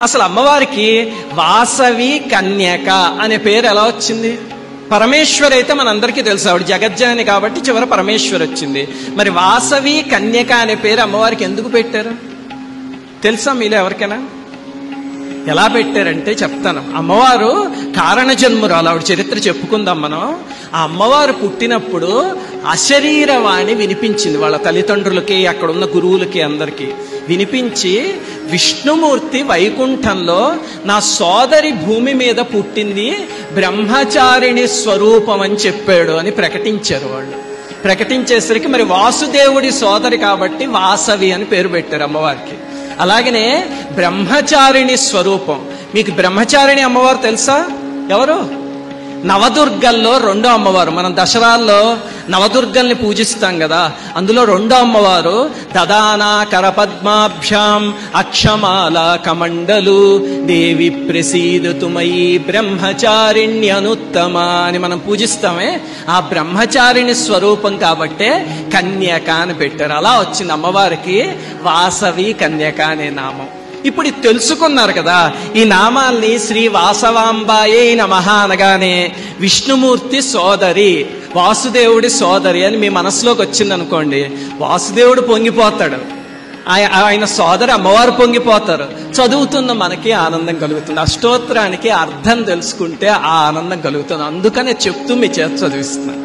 అసలు అమ్మవారికి వాసవి కన్యక అనే పేరు ఎలా వచ్చింది? పరమేశ్వరి అయితే మనందరికీ తెలుసు, ఆవిడ జగజ్జనని కాబట్టి చివర పరమేశ్వరి వచ్చింది. మరి వాసవి కన్యక అనే పేరు అమ్మవారికి ఎందుకు పెట్టారు తెలుసా మీలో ఎవరికైనా? ఎలా పెట్టారంటే చెప్తాను. అమ్మవారు కారణ జన్మురాలు, ఆవిడ చరిత్ర చెప్పుకుందాం మనం. ఆ అమ్మవారు పుట్టినప్పుడు అశరీరవాణి వినిపించింది వాళ్ళ తల్లిదండ్రులకి, అక్కడ ఉన్న గురువులకి అందరికీ వినిపించి, విష్ణుమూర్తి వైకుంఠంలో నా సోదరి భూమి మీద పుట్టింది, బ్రహ్మచారిణి స్వరూపం అని చెప్పాడు అని ప్రకటించారు వాళ్ళు. ప్రకటించేసరికి మరి వాసుదేవుడి సోదరి కాబట్టి వాసవి అని పేరు పెట్టారు అమ్మవారికి. అలాగనే బ్రహ్మచారిణి స్వరూపం. మీకు బ్రహ్మచారిణి అమ్మవారు తెలుసా? ఎవరు? నవదుర్గల్లో రెండో అమ్మవారు. మనం దసరాల్లో నవదుర్గల్ని పూజిస్తాం కదా, అందులో రెండో అమ్మవారు దదానా కరపద్మాభ్యాం అక్షమాల కమండలు దేవి ప్రసీదతు మయి బ్రహ్మచారిణ్యనుత్తమ అని మనం పూజిస్తామే. ఆ బ్రహ్మచారిణి స్వరూపం కాబట్టే కన్యక అని పెట్టారు. అలా వచ్చింది అమ్మవారికి వాసవి కన్యక అనే నామం. ఇప్పుడు ఇది తెలుసుకున్నారు కదా, ఈ నామాల్ని శ్రీ వాసవాంబాయే నమః అనగానే విష్ణుమూర్తి సోదరి, వాసుదేవుడి సోదరి అని మీ మనసులోకి వచ్చిందనుకోండి, వాసుదేవుడు పొంగిపోతాడు, ఆయన సోదరి అమ్మవారు పొంగిపోతారు. చదువుతున్న మనకి ఆనందం కలుగుతుంది. అష్టోత్తరానికి అర్థం తెలుసుకుంటే ఆ ఆనందం కలుగుతుంది. అందుకనే చెప్తూ మీ చేత చదివిస్తున్నాను.